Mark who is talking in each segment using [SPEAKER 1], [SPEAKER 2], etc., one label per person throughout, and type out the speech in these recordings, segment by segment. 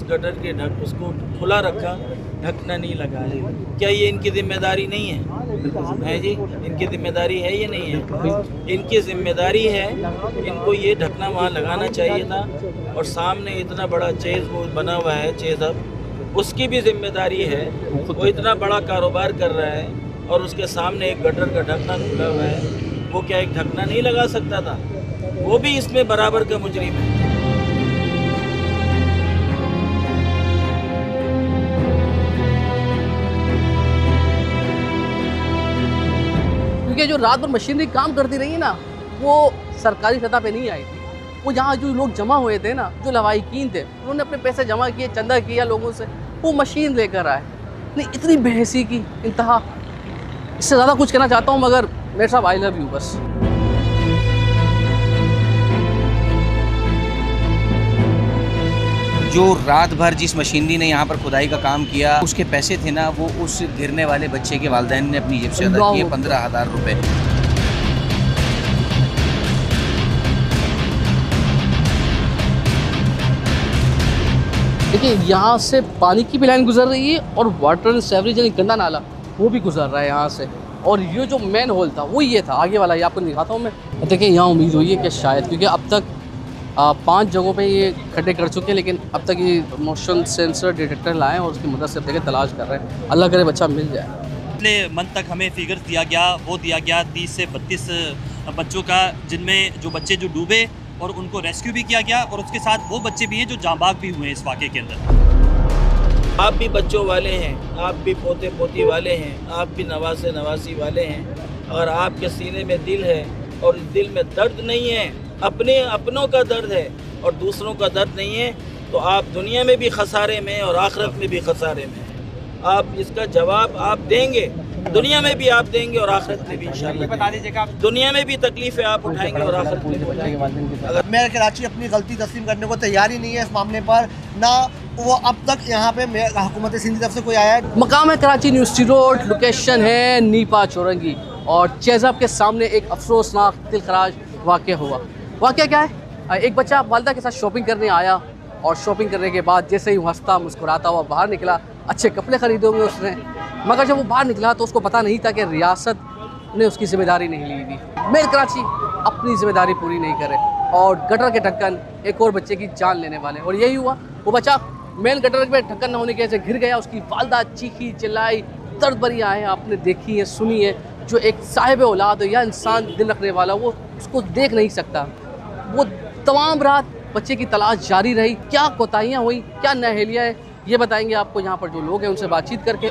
[SPEAKER 1] Gutter के उसको खुला रखा, ढकना नहीं लगाया। क्या ये इनकी जिम्मेदारी नहीं है जी? इनकी जिम्मेदारी है ये नहीं है? इनकी जिम्मेदारी है, इनको ये ढकना वहाँ लगाना चाहिए था। और सामने इतना बड़ा चेज वो बना हुआ है, चेज अब उसकी भी जिम्मेदारी है। वो इतना बड़ा कारोबार कर रहा है और उसके सामने एक गटर का ढकना खुला हुआ है, वो क्या एक ढकना नहीं लगा सकता था? वो भी इसमें बराबर का मुजरिम है।
[SPEAKER 2] क्योंकि जो रात भर मशीनरी काम करती रही है ना, वो सरकारी सतह पे नहीं आई थी। वो यहाँ जो लोग जमा हुए थे ना, जो लवाहिकीन थे, उन्होंने अपने पैसे जमा किए, चंदा किया लोगों से, वो मशीन लेकर आए। नहीं, इतनी बेहसी की इंतहा। इससे ज़्यादा कुछ कहना चाहता हूँ मगर मेरे साहब आई लव यू बस।
[SPEAKER 3] जो रात भर जिस मशीनरी ने यहाँ पर खुदाई का काम किया, उसके पैसे थे ना, वो उस गिरने वाले बच्चे के वालिदैन ने अपनी जेब से अदा किए 15,000 रुपये।
[SPEAKER 2] देखिए, यहाँ से पानी की भी लाइन गुजर रही है और वाटर एंड सेवरेज यानी गंदा नाला वो भी गुजर रहा है यहाँ से। और ये जो मेन होल था वो ये था, आगे वाला ये आपको दिखाता हूँ मैं। देखिए, यहाँ उम्मीद हुई है कि शायद, क्योंकि अब तक 5 जगहों पे ये खड्डे कर चुके हैं, लेकिन अब तक ये मोशन सेंसर डिटेक्टर लाए और उसकी मदद से अब देखें तलाश कर रहे हैं। अल्लाह करे बच्चा मिल जाए।
[SPEAKER 4] पिछले मंथ तक हमें फिगर्स दिया गया 30 से 32 बच्चों का, जिनमें जो बच्चे जो डूबे और उनको रेस्क्यू भी किया गया, और उसके साथ वो बच्चे भी हैं जो जांबाग भी हुए हैं इस वाक़े के अंदर।
[SPEAKER 1] आप भी बच्चों वाले हैं, आप भी पोते पोती वाले हैं, आप भी नवासे नवासी वाले हैं। और आपके सीने में दिल है और इस दिल में दर्द नहीं है, अपनों का दर्द है और दूसरों का दर्द नहीं है, तो आप दुनिया में भी खसारे में और आखिरत में भी खसारे में। आप इसका जवाब आप देंगे, दुनिया में भी आप देंगे और आखिरत में भी इंशाअल्लाह। बता दीजिएगा, दुनिया में भी तकलीफें आप उठाएंगे और आखिरत में भी उठाएंगे।
[SPEAKER 5] अगर मेयर कराची अपनी गलती तस्लीम करने को तैयार ही नहीं है इस मामले पर, ना वो अब तक यहाँ पे हुकूमत सिंध की तरफ से कोई आया है।
[SPEAKER 2] मकाम है कराची यूनिवर्सिटी रोड, लोकेशन है नीपा चौरंगी, और चेज़अप के सामने एक अफसोसनाक दिलखराज वाक़या हुआ। वाक़या क्या है? एक बच्चा वालिदा के साथ शॉपिंग करने आया और शॉपिंग करने के बाद जैसे ही हंसता मुस्कुराता हुआ बाहर निकला, अच्छे कपड़े ख़रीदे होंगे उसने, मगर जब वो बाहर निकला तो उसको पता नहीं था कि रियासत ने उसकी ज़िम्मेदारी नहीं ली थी। मेयर कराची अपनी ज़िम्मेदारी पूरी नहीं करे और गटर के ढक्कन एक और बच्चे की जान लेने वाले। और यही हुआ, वो बच्चा मेन गटर में ढक्कन न होने की वजह से गिर गया। उसकी वालिदा चीखी चिल्लाई, दर्द भरी आए आपने देखी है, सुनी है। जो एक साहिब औलाद या इंसान दिल रखने वाला, वो उसको देख नहीं सकता। वो तमाम रात बच्चे की तलाश जारी रही। क्या कोताहियाँ हुई, क्या नाअहलियाँ है, ये बताएंगे आपको यहाँ पर जो लोग हैं उनसे बातचीत करके।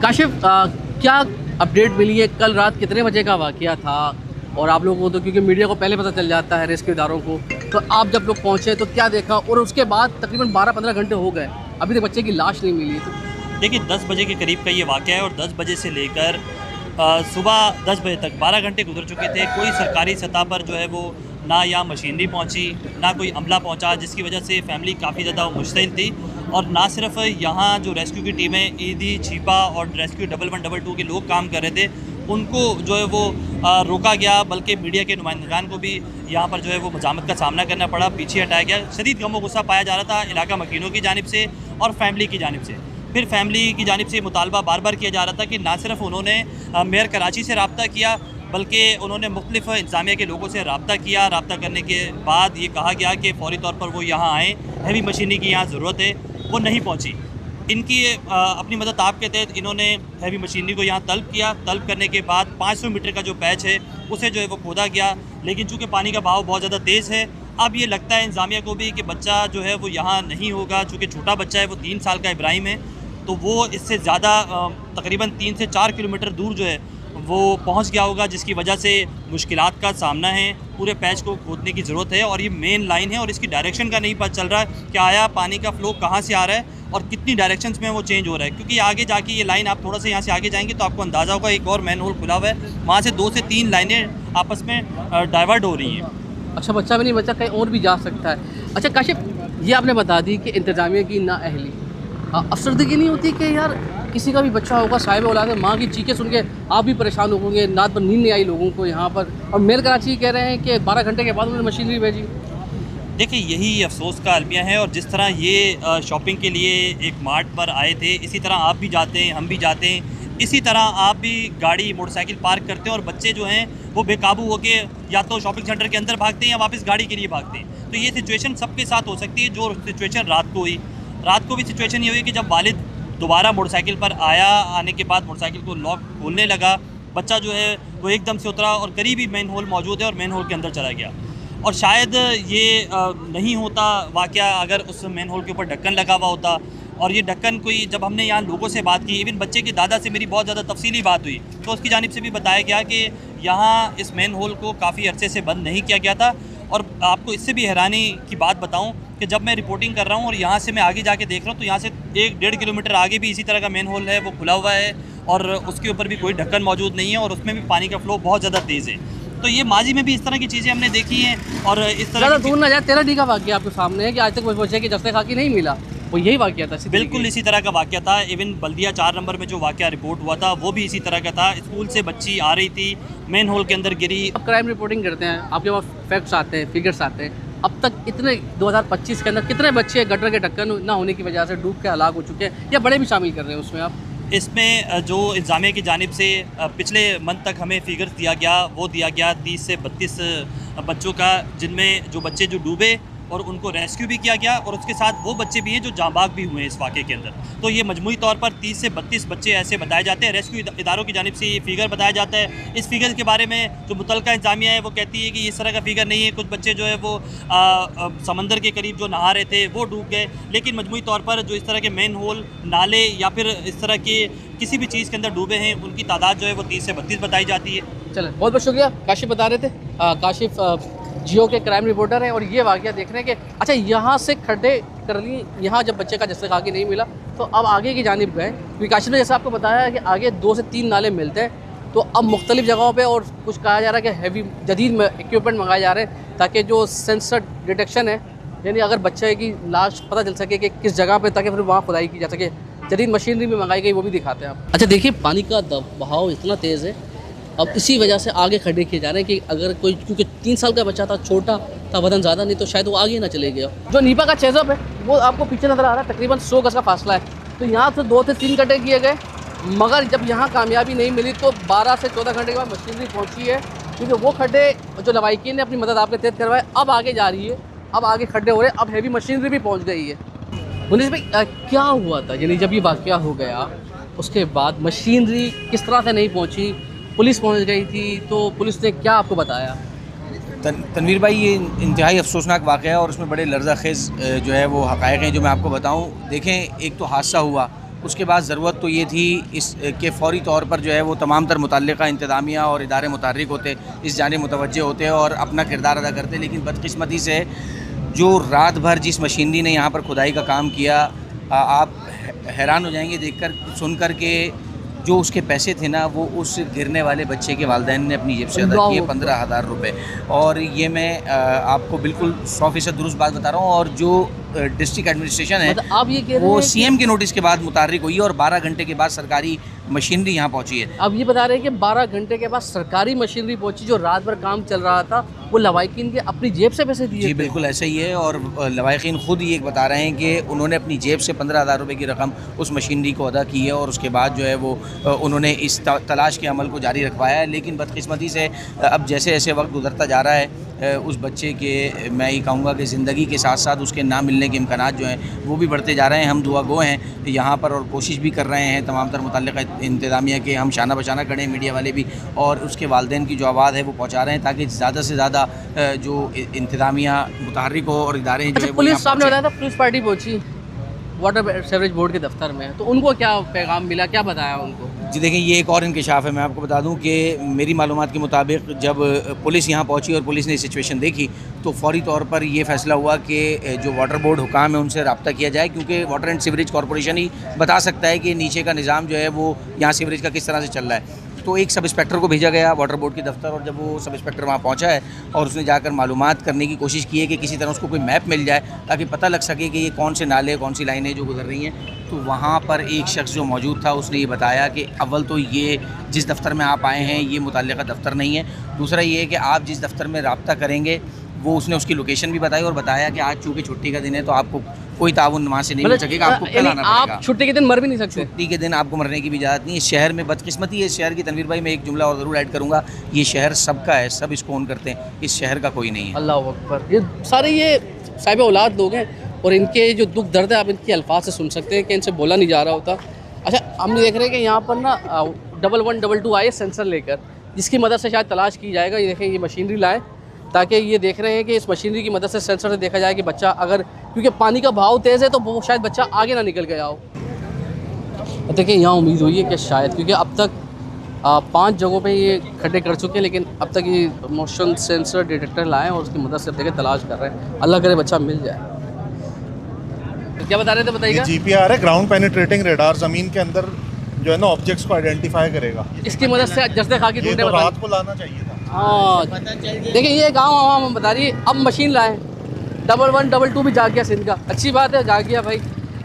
[SPEAKER 2] काशिफ, क्या अपडेट मिली है? कल रात कितने बजे का वाक़या था? और आप लोगों को तो क्योंकि मीडिया को पहले पता चल जाता है, रेस्क्यू इदारों को, तो आप जब लोग पहुँचे तो क्या देखा? और उसके बाद तकरीबन 12-15 घंटे हो गए, अभी तक बच्चे की लाश नहीं मिली। तो
[SPEAKER 4] देखिए, 10 बजे के करीब का ये वाक़या है और 10 बजे से लेकर सुबह 10 बजे तक 12 घंटे गुजर चुके थे। कोई सरकारी सतह पर जो है वो ना यहाँ मशीनरी पहुँची, ना कोई अमला पहुँचा, जिसकी वजह से फैमिली काफ़ी ज़्यादा मुश्तिल थी। और ना सिर्फ यहाँ जो रेस्क्यू की टीमें ईदी, छिपा और रेस्क्यू 1112 के लोग काम कर रहे थे, उनको जो है वो रोका गया, बल्कि मीडिया के नुमाइंदगान को भी यहाँ पर जो है वो मज़ामत का सामना करना पड़ा, पीछे हटाया गया। शदीद गम व गुस्सा पाया जा रहा था इलाका मकीनों की जानिब से और फैमिली की जानिब से। फिर फैमिली की जानिब से मुतालबा बार बार किया जा रहा था कि ना सिर्फ उन्होंने मेयर कराची से रब्ता किया, बल्कि उन्होंने मुख्तलिफ इंतज़ामिया के लोगों से रब्ता किया। रब्ता करने के बाद ये कहा गया कि फ़ौरी तौर पर वो यहाँ आएँ, हैवी मशीनरी की यहाँ ज़रूरत है। वो नहीं पहुँची। इनकी अपनी मदद आप के तहत इन्होंने हैवी मशीनरी को यहाँ तलब किया। तलब करने के बाद 500 मीटर का जो पैच है उसे जो है वो खोदा गया, लेकिन चूँकि पानी का बहाव बहुत ज़्यादा तेज़ है, अब ये लगता है इंतज़ामिया को भी कि बच्चा जो है वो यहाँ नहीं होगा। चूँकि छोटा बच्चा है, वो 3 साल का इब्राहिम है, तो वो इससे ज़्यादा तकरीबन 3 से 4 किलोमीटर दूर जो है वो पहुंच गया होगा, जिसकी वजह से मुश्किलात का सामना है। पूरे पैच को खोदने की ज़रूरत है और ये मेन लाइन है और इसकी डायरेक्शन का नहीं पता चल रहा है कि आया पानी का फ़्लो कहाँ से आ रहा है और कितनी डायरेक्शंस में वो चेंज हो रहा है। क्योंकि आगे जाके ये लाइन, आप थोड़ा सा यहाँ से आगे जाएंगे तो आपको अंदाज़ा होगा एक और मैन होल खुला हुआ है, वहाँ से 2 से 3 लाइनें आपस में डाइवर्ट हो रही हैं।
[SPEAKER 2] अच्छा, बच्चा भी नहीं बचा, कहीं और भी जा सकता है। अच्छा काशिफ, ये आपने बता दी कि इंतज़ामिया की नाअहली, अफसरदगी नहीं होती कि यार किसी का भी बच्चा होगा, साहिब औलाद है, माँ की चीखें सुन के आप भी परेशान होंगे, रात भर नींद नहीं आई लोगों को यहाँ पर, और मेयर कराची कह रहे हैं कि 12 घंटे के बाद उन्होंने मशीनरी भेजी।
[SPEAKER 4] देखिए, यही अफसोस का अलमिया है। और जिस तरह ये शॉपिंग के लिए एक मार्ट पर आए थे, इसी तरह आप भी जाते हैं, हम भी जाते हैं, इसी तरह आप भी गाड़ी मोटरसाइकिल पार्क करते हैं और बच्चे जो हैं वो बेकाबू होके या तो शॉपिंग सेंटर के अंदर भागते हैं या वापस गाड़ी के लिए भागते हैं। तो ये सिचुएशन सबके साथ हो सकती है। जो सिचुएशन रात को हुई, रात को भी सिचुएशन ये हुई कि जब वालिद दोबारा मोटरसाइकिल पर आया, आने के बाद मोटरसाइकिल को लॉक खोलने लगा, बच्चा जो है वो एकदम से उतरा और करीबी मेन होल मौजूद है और मेन होल के अंदर चला गया। और शायद ये नहीं होता वाक़या अगर उस मेन होल के ऊपर ढक्कन लगा हुआ होता। और ये ढक्कन कोई, जब हमने यहाँ लोगों से बात की, इवन बच्चे के दादा से मेरी बहुत ज़्यादा तफसीली बात हुई, तो उसकी जानिब से भी बताया गया कि यहाँ इस मेन होल को काफ़ी अरसे से बंद नहीं किया गया था। और आपको इससे भी हैरानी की बात बताऊं कि जब मैं रिपोर्टिंग कर रहा हूं और यहाँ से मैं आगे जाके देख रहा हूं तो यहाँ से 1-1.5 किलोमीटर आगे भी इसी तरह का मेन होल है, वो खुला हुआ है और उसके ऊपर भी कोई ढक्कन मौजूद नहीं है और उसमें भी पानी का फ्लो बहुत ज़्यादा तेज़ है। तो ये माजी में भी इस तरह की चीज़ें हमने देखी हैं। और इस तरह
[SPEAKER 2] दूर ना जाए, 13D का वाक़या आपके सामने है कि आज तक वो बच्चे की दस्ते खाकी नहीं मिला, वो यही वाक़या था।
[SPEAKER 4] बिल्कुल इसी तरह का वाक़या था। इवन बल्दिया 4 नंबर में जो वाक़या रिपोर्ट हुआ था वो भी इसी तरह का था। स्कूल से बच्ची आ रही थी, मेन होल के अंदर गिरी।
[SPEAKER 2] आप क्राइम रिपोर्टिंग करते हैं, आपके पास फैक्ट्स आते हैं, फिगर्स आते हैं, अब तक इतने 2025 के अंदर कितने बच्चे गटर के ढक्कन ना होने की वजह से डूब के हलाक हो चुके हैं, या बड़े भी शामिल कर रहे हैं उसमें आप?
[SPEAKER 4] इसमें जो इंतज़ामिया की जानिब से पिछले मंथ तक हमें फिगर्स दिया गया, वो दिया गया 30 से 32 बच्चों का, जिनमें जो बच्चे जो डूबे और उनको रेस्क्यू भी किया गया और उसके साथ वो बच्चे भी हैं जो जांबाग भी हुए हैं इस वाक़े के अंदर। तो ये मजमूई तौर पर 30 से 32 बच्चे ऐसे बताए जाते हैं। रेस्क्यू इदारों की जानिब से ये फ़िगर बताया जाता है। इस फिगर के बारे में जो मुतलका इंतज़ामिया है वो कहती है कि इस तरह का फ़िगर नहीं है। कुछ बच्चे जो है वो समंदर के करीब जो नहा रहे थे वो डूब गए। लेकिन मजमूई तौर पर जो इस तरह के मेन होल, नाले या फिर इस तरह के किसी भी चीज़ के अंदर डूबे हैं, उनकी तादाद जो है वो 30 से 32 बताई जाती है।
[SPEAKER 2] चलो, बहुत बहुत शुक्रिया। काशिफ बता रहे थे, काशिफ जियो के क्राइम रिपोर्टर हैं और ये वाक़या देख रहे हैं कि अच्छा यहाँ से खड्डे कर लिए, यहाँ जब बच्चे का जस्ते खाकी नहीं मिला तो अब आगे की जानिब गए, क्योंकि काशिफ ने जैसा आपको बताया कि आगे 2 से 3 नाले मिलते हैं। तो अब मुख्तलिफ जगहों पे और कुछ कहा जा रहा है कि हैवी जदीद इक्विपमेंट मंगाए जा रहे हैं ताकि जो सेंसर डिटेक्शन है, यानी अगर बच्चे की लाश पता चल सके कि किस जगह पे, ताकि फिर वहाँ खुदाई की जा सके। जदीद मशीनरी में मंगाई गई, वो भी दिखाते हैं आप। अच्छा देखिए, पानी का बहाव इतना तेज़ है, अब इसी वजह से आगे खड्डे किए जा रहे हैं कि अगर कोई, क्योंकि 3 साल का बच्चा था, छोटा था, वजन ज़्यादा नहीं, तो शायद वो आगे ना चले गया। जो नीपा का चेज़अप है वो आपको पीछे नज़र आ रहा है, तकरीबन 100 गज का फासला है। तो यहाँ से 2 से 3 घंटे किए गए, मगर जब यहाँ कामयाबी नहीं मिली तो 12 से 14 घंटे के बाद मशीनरी पहुँची है, क्योंकि वो खड्डे जो लवाइकीन ने अपनी मदद आपके तहत करवाए अब आगे जा रही है, अब आगे खड्डे हो रहे हैं, अब हैवी मशीनरी भी पहुँच गई है। मुनीस भाई, क्या हुआ था, यानी जब ये वाक़या हो गया उसके बाद मशीनरी किस तरह से नहीं पहुँची, पुलिस पहुंच गई थी, तो पुलिस ने क्या आपको बताया?
[SPEAKER 3] तनवीर भाई, ये इंतहाई अफसोसनाक वाक़या है और उसमें बड़े लर्ज़ाखेज़ जो है वो हक़ाइक़ हैं जो मैं आपको बताऊं। देखें, एक तो हादसा हुआ, उसके बाद ज़रूरत तो ये थी इस के फ़ौरी तौर पर जो है वो तमाम तर मुतल्लिक़ा इंतज़ामिया और इदारे मुतहर्रिक होते, इस जानिब मुतवज्जे होते और अपना किरदार अदा करते। लेकिन बदकिस्मती से जो रात भर जिस मशीनरी ने यहाँ पर खुदाई का काम किया, आप हैरान हो जाएंगे देखकर, सुनकर के जो उसके पैसे थे ना, वो उस गिरने वाले बच्चे के वालिदैन ने अपनी जेब से अदा किए 15,000 रुपये। और ये मैं आपको बिल्कुल 100% दुरुस्त बात बता रहा हूँ। और जो डिस्ट्रिक्ट एडमिनिस्ट्रेशन है,
[SPEAKER 2] आप ये कह रहे
[SPEAKER 3] वो
[SPEAKER 2] हैं
[SPEAKER 3] सीएम के नोटिस के बाद मुतारिक हुई और 12 घंटे के बाद सरकारी मशीनरी यहाँ पहुँची है।
[SPEAKER 2] अब ये बता रहे हैं कि 12 घंटे के बाद सरकारी मशीनरी पहुँची, जो रात भर काम चल रहा था वो लवाइकीन के अपनी जेब से पैसे दिए?
[SPEAKER 3] जी बिल्कुल ऐसा ही है। और लवाइकीन ख़ुद ये बता रहे हैं कि उन्होंने अपनी जेब से 15,000 रुपये की रकम उस मशीनरी को अदा की है और उसके बाद जो है वो उन्होंने इस तलाश के अमल को जारी रखवाया है। लेकिन बदकिस्मती से अब जैसे जैसे वक्त गुजरता जा रहा है, उस बच्चे के, मैं ये कहूँगा कि ज़िंदगी के साथ साथ उसके ना मिलने के इम्कानात जो हैं वो भी बढ़ते जा रहे हैं। हम दुआ गो हैं यहाँ पर और कोशिश भी कर रहे हैं तमाम तर मुतल्लिक़ा इंतज़ामिया के, हम शाना बशाना खड़े हैं, मीडिया वाले भी, और उसके वालिदैन की जो आवाज़ है वो पहुँचा रहे हैं ताकि ज़्यादा से ज़्यादा जो इंतज़ामिया मुतहर्रिक हो और इदारे जो है।
[SPEAKER 2] पुलिस सामने बताया था, पुलिस पार्टी पहुँची वाटर सेवरेज बोर्ड के दफ्तर में, तो उनको क्या पैगाम मिला, क्या बताया उनको?
[SPEAKER 3] जी देखें, ये एक और इंकशाफ है। मैं आपको बता दूं कि मेरी मालूमात के मुताबिक जब पुलिस यहाँ पहुँची और पुलिस ने सिचुएशन देखी तो फौरी तौर पर ये फ़ैसला हुआ कि जो वाटर बोर्ड हुकाम है उनसे रब्ता किया जाए, क्योंकि वाटर एंड सीवरेज कॉरपोरेशन ही बता सकता है कि नीचे का निज़ाम जो है वो यहाँ सीवरेज का किस तरह से चल रहा है। तो एक सब इंस्पेक्टर को भेजा गया वाटर बोर्ड के दफ्तर, और जब वो सब इंस्पेक्टर वहाँ पहुँचा है और उसने जाकर मालूमात करने की कोशिश की है कि किसी तरह उसको कोई मैप मिल जाए ताकि पता लग सके कि ये कौन से नाले, कौन सी लाइनें जो गुजर रही हैं। तो वहाँ पर एक शख्स जो मौजूद था उसने ये बताया कि अव्वल तो ये जिस दफ़्तर में आप आए हैं ये मुतल्लिक़ा दफ़्तर नहीं है, दूसरा ये है कि आप जिस दफ़्तर में रब्ता करेंगे वो उसने उसकी लोकेशन भी बताई और बताया कि आज चूँकि छुट्टी का दिन है तो आपको कोई ताउन वहाँ से नहीं मिल सकेगा, आपको कल आना पड़ेगा।
[SPEAKER 2] आप छुट्टी के दिन मर भी नहीं सकते।
[SPEAKER 3] छुट्टी के दिन आपको मरने की भी इजाज़त नहीं है। शहर में बदकिस्मती है इस शहर की। तनवीर भाई मैं एक जुमला और ज़रूर ऐड करूँगा, ये शहर सबका है, सब इसको ओन करते हैं, इस शहर का कोई नहीं है।
[SPEAKER 2] अल्लाह अकबर। ये सारे ये साहिब औलाद लोग हैं और इनके जो दुख दर्द है आप इनके अल्फाज से सुन सकते हैं कि इनसे बोला नहीं जा रहा होता। अच्छा, हम देख रहे हैं कि यहाँ पर ना 1122 आए सेंसर लेकर, जिसकी मदद से शायद तलाश की जाएगा। ये देखें, ये मशीनरी लाएँ ताकि ये देख रहे हैं कि इस मशीनरी की मदद से सेंसर से देखा जाए कि बच्चा अगर, क्योंकि पानी का बहाव तेज़ है तो वो शायद बच्चा आगे ना निकल गया हो। देखिए यहाँ उम्मीद हुई है कि शायद, क्योंकि अब तक 5 जगहों पे ये खड्डे कर चुके हैं, लेकिन अब तक ये मोशन सेंसर डिटेक्टर लाएँ और उसकी मदद से देखें तलाश कर रहे हैं। अल्लाह करे बच्चा मिल जाए। क्या बता रहे थे, बताइएगा।
[SPEAKER 6] GPR है, ग्राउंड पेनिट्रेटिंग रेडार, ज़मीन के अंदर जो है ना ऑब्जेक्ट्स को आइडेंटिफाई करेगा।
[SPEAKER 2] इसकी मदद से जस्ते खा के ढूंढने,
[SPEAKER 6] रात को लाना चाहिए था।
[SPEAKER 2] हाँ देखिए, ये गाँव आवाम बता रही है अब मशीन लाएँ। 1122 भी जाग गया सिंध का, अच्छी बात है, जाग गया भाई,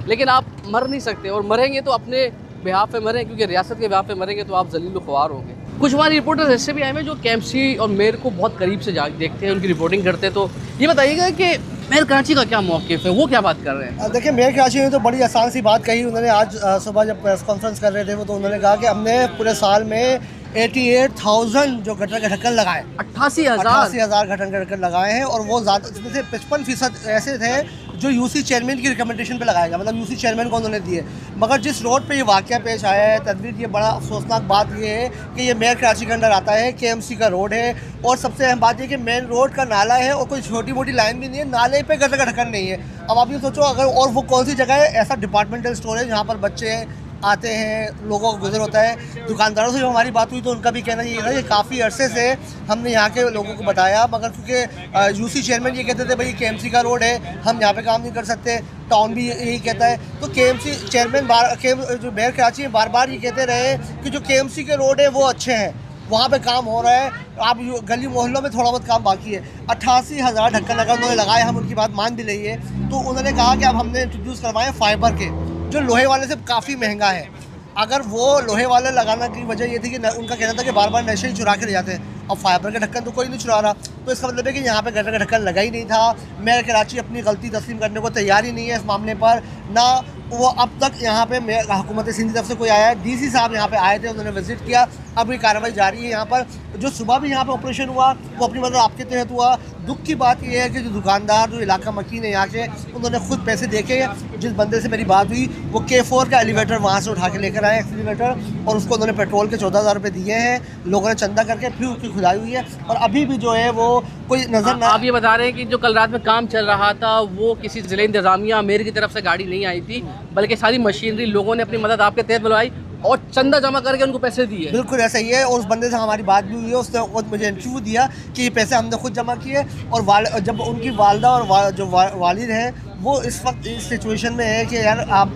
[SPEAKER 2] लेकिन आप मर नहीं सकते, और मरेंगे तो अपने बिहाफ पे मरें, क्योंकि रियासत के बिहाफ पे मरेंगे तो आप जलील ख्वार होंगे। कुछ हमारे रिपोर्टर्स ऐसे भी आए हैं जो KMC और मेयर को बहुत करीब से देखते हैं, उनकी रिपोर्टिंग करते हैं। तो ये बताइएगा कि मेयर कराची का क्या मौक़िफ़ है, वो क्या बात कर रहे हैं?
[SPEAKER 5] देखिए, मेयर कराची ने तो बड़ी आसान सी बात कही। उन्होंने आज सुबह जब प्रेस कॉन्फ्रेंस कर रहे थे वो, तो उन्होंने कहा कि हमने पूरे साल में 88,000 जो गटर के ढक्कन लगाए, 88,000 गटर के ढक्कन लगाए हैं, और वो ज़्यादा, इसमें से 55% ऐसे थे जो UC चेयरमैन की रिकमेंडेशन पे लगाया गया, मतलब UC चेयरमैन को उन्होंने दिए। मगर जिस रोड पे ये वाक़या पेश आया है तनवीर, ये बड़ा अफसोसनाक बात ये है कि ये मेयर कराची के अंदर आता है, KMC का रोड है, और सबसे अहम बात ये कि मेन रोड का नाला है और कोई छोटी मोटी लाइन भी नहीं है, नाले पे गटर का ढक्कन नहीं है। अब आप ये सोचो, अगर, और वो कौन सी जगह है, ऐसा डिपार्टमेंटल स्टोर है जहाँ पर बच्चे आते हैं, लोगों को गुजर होता है। दुकानदारों से जब हमारी बात हुई तो उनका भी कहना ये था कि काफ़ी अरसे से हमने यहाँ के लोगों को बताया, मगर क्योंकि UC चेयरमैन ये कहते थे भाई KMC का रोड है, हम यहाँ पे काम नहीं कर सकते, टाउन भी यही कहता है। तो KMC चेयरमैन जो मेयर कराची है बार बार ये कहते रहे कि जो KMC के रोड है वो अच्छे हैं, वहाँ पे काम हो रहा है, आप गली मोहल्लों में थोड़ा बहुत काम बाकी है। 88,000 ढक्कन लगा उन्होंने लगाए, हम उनकी बात मान भी रही है। तो उन्होंने कहा कि अब हमने इंट्रोड्यूस करवाए फाइबर के, जो लोहे वाले से काफ़ी महंगा है। अगर वो लोहे वाले लगाने की वजह ये थी कि उनका कहना था कि बार बार नशे ही चुरा के ले जाते हैं, अब फाइबर का ढक्कन तो कोई नहीं चुरा रहा, तो इसका मतलब है कि यहाँ पे गटर का ढक्कन लगा ही नहीं था। मेयर कराची अपनी गलती तस्लीम करने को तैयार ही नहीं है इस मामले पर, ना वो अब तक यहाँ पे हुकूमत सिंध की तरफ से कोई आया है। DC साहब यहाँ पे आए थे, उन्होंने विजिट किया, अब ये कार्रवाई जारी है। यहाँ पर जो सुबह भी यहाँ पे ऑपरेशन हुआ वो अपनी मतलब आपके तहत हुआ। दुख की बात यह है कि जो दुकानदार, जो इलाका मकीन है यहाँ के, उन्होंने खुद पैसे देके, जिस बंदे से मेरी बात हुई वो K4 का एलिवेटर वहाँ से उठा के लेकर आए, एक्सीलेटर, और उसको उन्होंने पेट्रोल के 14,000 रुपये दिए हैं, लोगों ने चंदा करके, फिर उसकी खुदाई हुई है, और अभी भी जो है वो कोई नज़र ना।
[SPEAKER 2] आप ये बता रहे हैं कि जो कल रात में काम चल रहा था वो किसी ज़िले इंतज़ामिया मेयर की तरफ से गाड़ी नहीं आई थी, बल्कि सारी मशीनरी लोगों ने अपनी मदद आपके तहत बुलवाई और चंदा जमा करके उनको पैसे दिए?
[SPEAKER 5] बिल्कुल ऐसा ही है, और उस बंदे से हमारी बात भी हुई है, उसने खुद मुझे इंटरव्यू दिया कि ये पैसे हमने खुद जमा किए, और जब उनकी वालदा और जो वालिद हैं वो इस वक्त इस सिचुएशन में है कि यार आप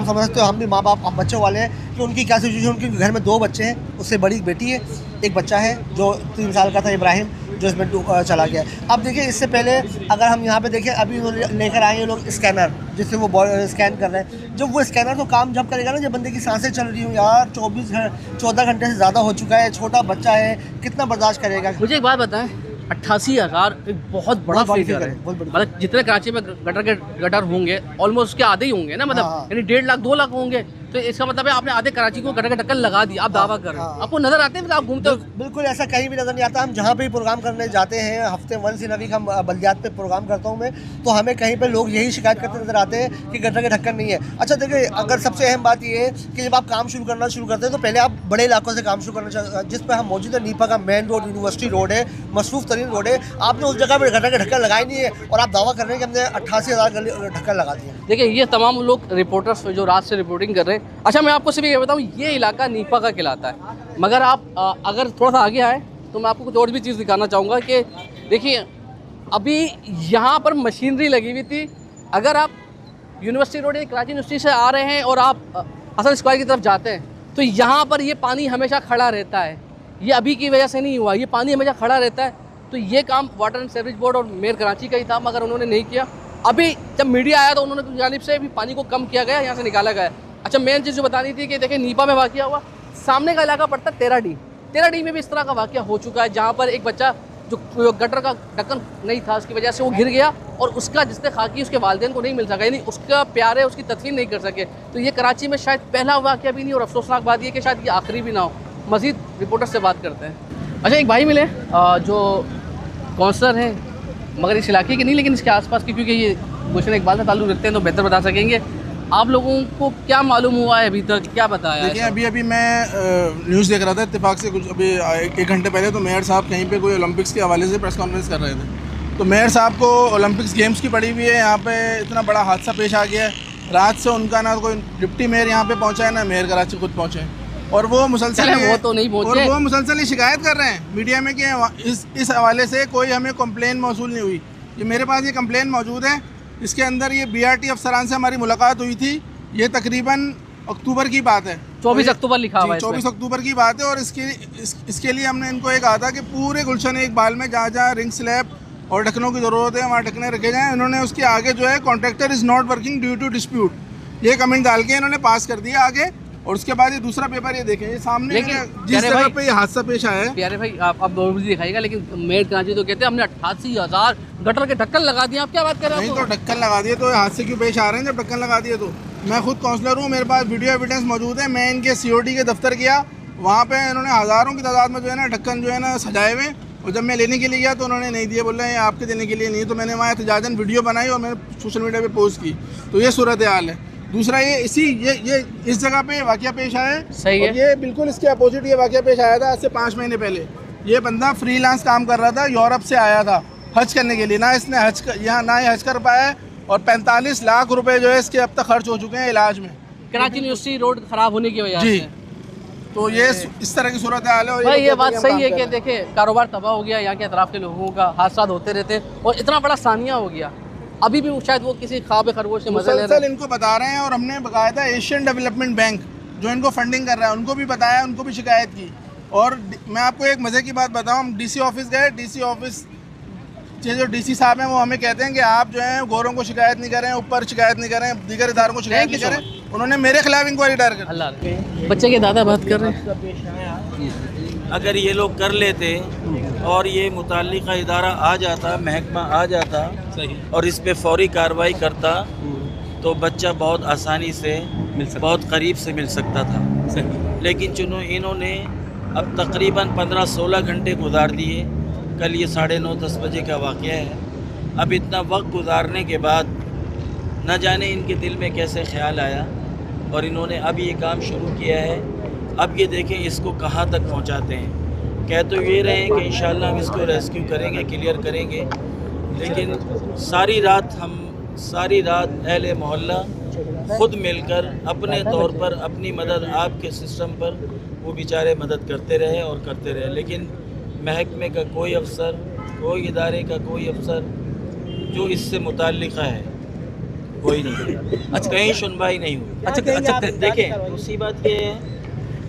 [SPEAKER 5] समझ सकते हो, हम भी माँ बाप, हम बच्चों वाले हैं, कि उनकी क्या सिचुएशन। उनके घर में 2 बच्चे हैं, उससे बड़ी बेटी है, एक बच्चा है जो 3 साल का था, इब्राहिम, जो इसमें चला गया। अब देखिए, इससे पहले अगर हम यहाँ पे देखें, अभी उन्होंने लेकर आए हैं लोग स्कैनर, जिससे वो स्कैन कर रहे हैं। जब वो स्कैनर तो काम जब करेगा ना, जब बंदे की सांसें चल रही हो यार, 14 घंटे से ज़्यादा हो चुका है, छोटा बच्चा है, कितना बर्दाश्त करेगा।
[SPEAKER 2] मुझे एक बात बताएं, 88,000 एक बहुत बड़ा फिगर है, मतलब जितने कराची में गटर होंगे ऑलमोस्ट उसके आधे ही होंगे ना, मतलब यानी 1.5 लाख 2 लाख होंगे, तो इसका मतलब है आपने आधे कराची को गटर का ढक्कन लगा दिया, आप दावा कर रहे हैं। आपको नजर आते हैं फिर आप घूमते हो?
[SPEAKER 5] बिल्कुल ऐसा कहीं भी नजर नहीं आता। हम जहाँ पे प्रोग्राम करने जाते हैं, हफ्ते 1 इन अ वीक हम बल्दियात पे प्रोग्राम करता हूँ मैं, तो हमें कहीं पे लोग यही शिकायत करते नजर आते हैं कि गटर का ढक्कन नहीं है। अच्छा देखिए, अगर सबसे अहम बात ये है कि जब आप काम शुरू करते हैं तो पहले आप बड़े इलाकों से काम शुरू करना चाहिए। जिस पर हम मौजूद है, नीपा का मेन रोड, यूनिवर्सिटी रोड है, मसरूफ तरीन रोड है, आपने उस जगह पर गटर का ढक्कन लगाई नहीं है, और आप दावा कर रहे हैं कि हमने 88,000 ढक्कन लगा दिए।
[SPEAKER 2] देखिए, ये तमाम लोग रिपोर्टर्स जो रात से रिपोर्टिंग कर रहे हैं। अच्छा, मैं आपको सिर्फ ये बताऊँ, ये इलाका नीपा का कहलाता है, मगर आप अगर थोड़ा सा आगे आए तो मैं आपको कुछ और भी चीज़ दिखाना चाहूँगा कि देखिए, अभी यहाँ पर मशीनरी लगी हुई थी। अगर आप यूनिवर्सिटी रोड, कराची यूनिवर्सिटी से आ रहे हैं और आप हसन स्क्वायर की तरफ जाते हैं, तो यहाँ पर ये पानी हमेशा खड़ा रहता है। ये अभी की वजह से नहीं हुआ, ये पानी हमेशा खड़ा रहता है। तो ये काम वाटर एंड सीवरेज बोर्ड और मेयर कराची का ही था, मगर उन्होंने नहीं किया। अभी जब मीडिया आया तो उन्होंने जानिब से भी पानी को कम किया गया, यहाँ से निकाला गया। अच्छा, मेन चीज़ जो बतानी थी कि देखिए, नीपा में वाक़या हुआ, सामने का इलाका पड़ता है 13D में भी इस तरह का वाक़या हो चुका है, जहाँ पर एक बच्चा जो गटर का ढक्कन नहीं था उसकी वजह से वो गिर गया और उसका जिसने खाकी उसके वालिदैन को नहीं मिल सका, यानी उसका प्यारे उसकी तदफीन नहीं कर सके। तो ये कराची में शायद पहला वाक़या भी नहीं और अफसोसनाक बात ये कि शायद ये आखिरी भी ना हो। मज़ीद रिपोर्टर से बात करते हैं। अच्छा, एक भाई मिले जो काउंसलर हैं मगर इस इलाके के नहीं लेकिन इसके आसपास की, क्योंकि ये गुलशन इकबाल से ताल्लुक़ रखते हैं तो बेहतर बता सकेंगे। आप लोगों को क्या मालूम हुआ है अभी तक, क्या बताया?
[SPEAKER 7] देखिए अभी मैं न्यूज़ देख रहा था इत्तेफाक से कुछ अभी एक घंटे पहले, तो मेयर साहब कहीं पे कोई ओलंपिक्स के हवाले से प्रेस कॉन्फ्रेंस कर रहे थे। तो मेयर साहब को ओलंपिक्स गेम्स की पड़ी हुई है, यहाँ पे इतना बड़ा हादसा पेश आ गया है। रात से उनका ना कोई डिप्टी मेयर यहाँ पे पहुँचा है ना मेयर कराची खुद पहुँचे, और वो मुसलसल
[SPEAKER 2] वो तो नहीं पहुँचे,
[SPEAKER 7] और वो मुसलसल शिकायत कर रहे हैं मीडिया में कि इस हवाले से कोई हमें कंप्लेन मौसूल नहीं हुई। ये मेरे पास ये कंप्लेन मौजूद है, इसके अंदर ये BRT अफसरान से हमारी मुलाकात हुई थी। ये तकरीबन अक्टूबर की बात है,
[SPEAKER 2] 24 अक्टूबर लिखा हुआ है,
[SPEAKER 7] 24 अक्टूबर की बात है। और इसके लिए हमने इनको ये कहा था कि पूरे गुलशन एक बाल में जहाँ जहाँ रिंग स्लैब और ढक्कनों की ज़रूरत है वहाँ ढकने रखे जाएँ। इन्होंने उसके आगे जो है contractor is not working due to dispute, ये कमेंट डाल के इन्होंने पास कर दिया आगे। और उसके बाद ये दूसरा पेपर ये देखें, ये सामने जिस जगह पे ये हादसा पेश आया है।
[SPEAKER 2] प्यारे भाई आप दोनों दिखाएगा, लेकिन मेयर कराची तो कहते हैं हमने 88,000 गटर के ढक्कन लगा दिए। आप क्या बात कर रहे हैं?
[SPEAKER 7] नहीं तो ढक्कन लगा दिए तो हादसे क्यों पेश आ रहे हैं जब ढक्कन लगा दिए तो? मैं खुद काउंसलर हूँ, मेरे पास वीडियो एविडेंस मौजूद है। मैं इनके COT के दफ्तर गया, वहाँ पे इन्होंने हज़ारों की तादाद में जो है ना ढक्कन जो है ना सजाए हुए, और जब मैं लेने के लिए गया तो उन्होंने नहीं दिए, बोल रहे हैं आपके देने के लिए नहीं। तो मैंने वहाँ एहतजाजन वीडियो बनाई और मैंने सोशल मीडिया पे पोस्ट की। तो ये सूरत हाल है। दूसरा ये इस जगह पे वाक़या पेश आया है,
[SPEAKER 2] सही है।
[SPEAKER 7] ये बिल्कुल इसके अपोजिट ये वाक़या पेश आया था आज से 5 महीने पहले। ये बंदा फ्रीलांस काम कर रहा था, यूरोप से आया था हज करने के लिए। ना इसने यहाँ ना ही हज कर पाया है, और 45 लाख रुपए जो है इसके अब तक खर्च हो चुके हैं इलाज में,
[SPEAKER 2] कराची यूनिवर्सिटी रोड खराब होने की वजह से।
[SPEAKER 7] तो ये इस तरह की सूरत हाल है। और
[SPEAKER 2] भाई ये बात सही है कि देखे कारोबार तबाह हो गया, यहाँ के अतराफ के लोगों का हादसा होते रहते हैं और इतना बड़ा सानिया हो गया। अभी भी शायद वो किसी ख्वाब खरगोश से मजा ले रहे हैं।
[SPEAKER 7] इनको बता रहे हैं, और हमने बकायदा एशियन डेवलपमेंट बैंक जो इनको फंडिंग कर रहा है उनको भी बताया, उनको भी शिकायत की। और मैं आपको एक मज़े की बात बताऊँ, हम DC ऑफिस गए, DC ऑफिस के जो DC साहब हैं वो हमें कहते हैं कि आप जो है गोरों को शिकायत नहीं करें, ऊपर शिकायत नहीं करें, दीगर इदारों को शिकायत नहीं करें। उन्होंने मेरे खिलाफ इंक्वायरी दायर कर।
[SPEAKER 2] अल्लाह, बच्चे के दादा बात कर रहे हैं।
[SPEAKER 1] अगर ये लोग कर लेते और ये मुताल्लिका इदारा आ जाता, महकमा आ जाता और इस पे फौरी कार्रवाई करता तो बच्चा बहुत आसानी से बहुत करीब से मिल सकता था। लेकिन चुनो इन्होंने अब तकरीबन 15-16 घंटे गुजार दिए। कल ये 9:30-10 बजे का वाक़या है। अब इतना वक्त गुजारने के बाद न जाने इनके दिल में कैसे ख्याल आया और इन्होंने अब ये काम शुरू किया है। अब ये देखें इसको कहाँ तक पहुँचाते हैं। कह तो ये रहे हैं कि इंशाल्लाह हम इसको रेस्क्यू करेंगे, क्लियर करेंगे, लेकिन सारी रात अहले मोहल्ला ख़ुद मिलकर अपने तौर पर अपनी मदद आपके सिस्टम पर वो बेचारे मदद करते रहे और करते रहे। लेकिन महकमे का कोई अफसर, कोई इदारे का कोई अफसर जो इससे मुताल्लिक़ है कोई नहीं। अच्छा, कहीं सुनवाई नहीं हुई। अच्छा देखें, दूसरी बात ये है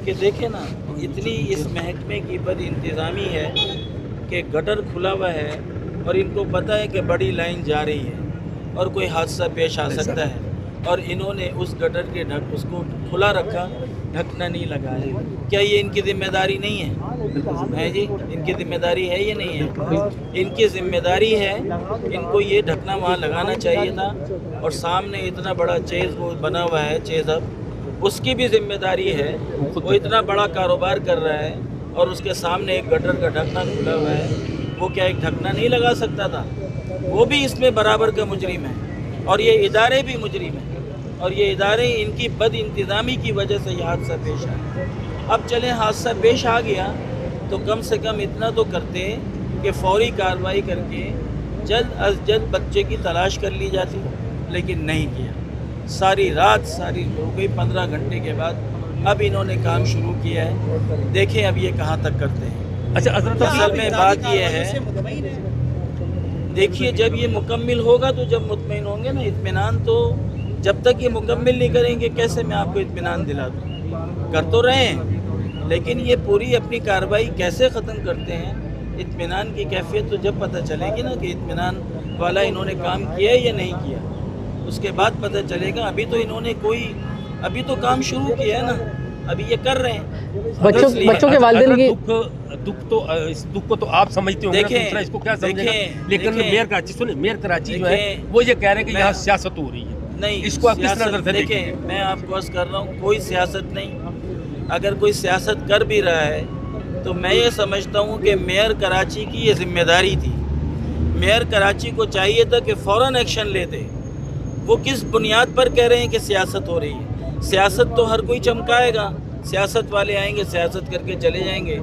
[SPEAKER 1] कि देखें ना, इतनी इस महकमे की बद इंतज़ामी है कि गटर खुला हुआ है और इनको पता है कि बड़ी लाइन जा रही है और कोई हादसा पेश आ सकता है, और इन्होंने उस गटर के उसको खुला रखा, ढकना नहीं लगाया। क्या ये इनकी ज़िम्मेदारी नहीं है जी? इनकी ज़िम्मेदारी है ये नहीं है? इनकी ज़िम्मेदारी है, इनको ये ढकना वहाँ लगाना चाहिए था। और सामने इतना बड़ा चेज़ वो बना हुआ है, चेज़ अब उसकी भी जिम्मेदारी है। वो इतना बड़ा कारोबार कर रहा है और उसके सामने एक गटर का ढकना खुला हुआ है, वो क्या एक ढकना नहीं लगा सकता था? वो भी इसमें बराबर का मुजरिम है और ये इदारे भी मुजरिम हैं, और ये इदारे इनकी बद इंतज़ामी की वजह से ये हादसा पेश आया। अब चलें, हादसा पेश आ गया तो कम से कम इतना तो करते कि फ़ौरी कार्रवाई करके जल्द अज जल्द बच्चे की तलाश कर ली जाती, लेकिन नहीं किया। सारी रात हो गई, 15 घंटे के बाद अब इन्होंने काम शुरू किया है। देखें अब ये कहाँ तक करते हैं।
[SPEAKER 4] अच्छा,
[SPEAKER 1] असल में बात ये है, देखिए जब ये मुकम्मिल होगा तो जब मुतमईन होंगे ना, इत्मीनान तो जब तक ये मुकम्मिल नहीं करेंगे कैसे मैं आपको इत्मीनान दिला दूँ? कर तो रहे हैं, लेकिन ये पूरी अपनी कार्रवाई कैसे ख़त्म करते हैं, इत्मीनान की कैफियत तो जब पता चलेगी ना कि इत्मीनान वाला इन्होंने काम किया या नहीं किया, उसके बाद पता चलेगा। अभी तो इन्होंने अभी तो काम शुरू किया है ना, अभी ये कर रहे हैं।
[SPEAKER 2] बच्चों के वालिदैन की
[SPEAKER 8] इस दुख को तो आप समझते होंगे, दूसरा इसको क्या समझेगा। लेकिन मेयर कराची, सुनिए, मेयर कराची जो है वो ये कह रहे हैं कि यहाँ सियासत हो रही है।
[SPEAKER 1] नहीं,
[SPEAKER 8] इसको आप किस नजर से
[SPEAKER 1] देखें, मैं आपको अर्ज कर रहा हूँ, कोई सियासत नहीं। अगर कोई सियासत कर भी रहा है तो मैं ये समझता हूँ कि मेयर कराची की ये जिम्मेदारी थी। मेयर कराची को चाहिए था कि फ़ौरन एक्शन लेते। वो किस बुनियाद पर कह रहे हैं कि सियासत हो रही है? सियासत तो हर कोई चमकाएगा, सियासत वाले आएंगे, सियासत करके चले जाएंगे,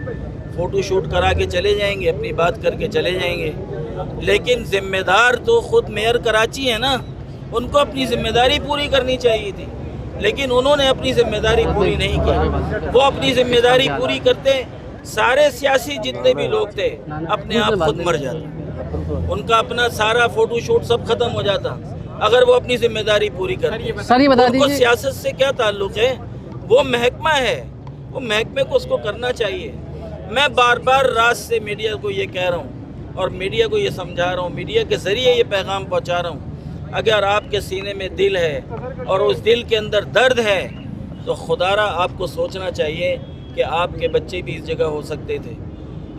[SPEAKER 1] फ़ोटो शूट करा के चले जाएंगे, अपनी बात करके चले जाएंगे। लेकिन ज़िम्मेदार तो ख़ुद मेयर कराची है ना, उनको अपनी ज़िम्मेदारी पूरी करनी चाहिए थी। लेकिन उन्होंने अपनी ज़िम्मेदारी पूरी नहीं की। वो अपनी ज़िम्मेदारी पूरी करते, सारे सियासी जितने भी लोग थे अपने आप खुद मर जाते, उनका अपना सारा फ़ोटो शूट सब ख़त्म हो जाता अगर वो अपनी ज़िम्मेदारी पूरी करते। उनको सियासत से क्या ताल्लुक़ है? वो महकमा है, वो महकमे को उसको करना चाहिए। मैं बार बार रात से मीडिया को ये कह रहा हूँ और मीडिया को ये समझा रहा हूँ, मीडिया के ज़रिए ये पैगाम पहुँचा रहा हूँ, अगर आपके सीने में दिल है और उस दिल के अंदर दर्द है तो खुदारा आपको सोचना चाहिए कि आपके बच्चे भी इस जगह हो सकते थे।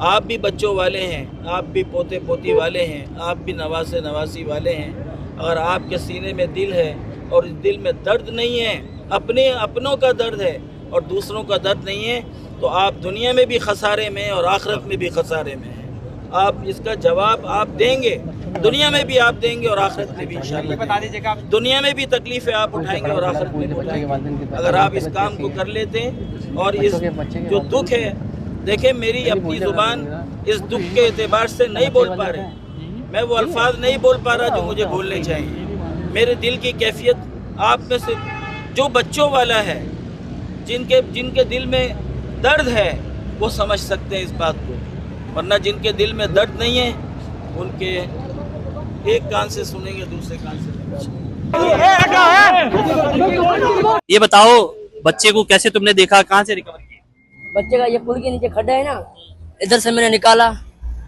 [SPEAKER 1] आप भी बच्चों वाले हैं, आप भी पोते पोती वाले हैं, आप भी नवासे नवासी वाले हैं। अगर आपके सीने में दिल है और इस दिल में दर्द नहीं है, अपनों का दर्द है और दूसरों का दर्द नहीं है, तो आप दुनिया में भी खसारे में और आखिरत में भी खसारे में हैं। आप इसका जवाब आप देंगे, दुनिया में भी आप देंगे और आखिरत में भी इंशाअल्लाह। दुनिया में भी तकलीफ़ें आप उठाएंगे और आखिरत में भी उठाएंगे अगर आप इस काम को कर लेते हैं। और इस जो दुख है, देखें, मेरी अपनी ज़ुबान इस दुख के एतबार से नहीं बोल पा रही, मैं वो अल्फाज नहीं बोल पा रहा जो मुझे बोलने चाहिए। मेरे दिल की कैफियत आप में से जो बच्चों वाला है, जिनके दिल में दर्द है, वो समझ सकते हैं इस बात को, वरना जिनके दिल में दर्द नहीं है उनके एक कान से सुनेंगे, दूसरे कान से।
[SPEAKER 4] ये बताओ, बच्चे को कैसे तुमने देखा, कहाँ से रिकवर किया?
[SPEAKER 9] बच्चे का ये पुल के नीचे खड्डा है ना, इधर से मैंने निकाला,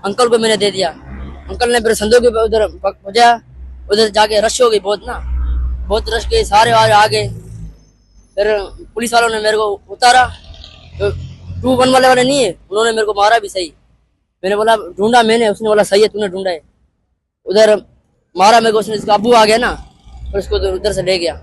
[SPEAKER 9] अंकल को मैंने दे दिया। अंकल ने फिर संदूक के उधर पहुंचा, उधर जाके रश हो गई बहुत ना, बहुत रश गई, सारे आ गए। फिर पुलिस वालों ने मेरे को उतारा, तो 2-1 वाले नहीं है, उन्होंने मेरे को मारा भी सही। मैंने बोला ढूंढा मैंने, उसने बोला सही है तूने ढूंढा है। उधर मारा मेरे को, उसने, इसका अब्बू आ गया ना, फिर उसको उधर से ले गया।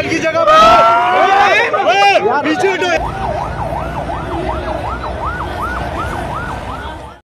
[SPEAKER 6] की जगह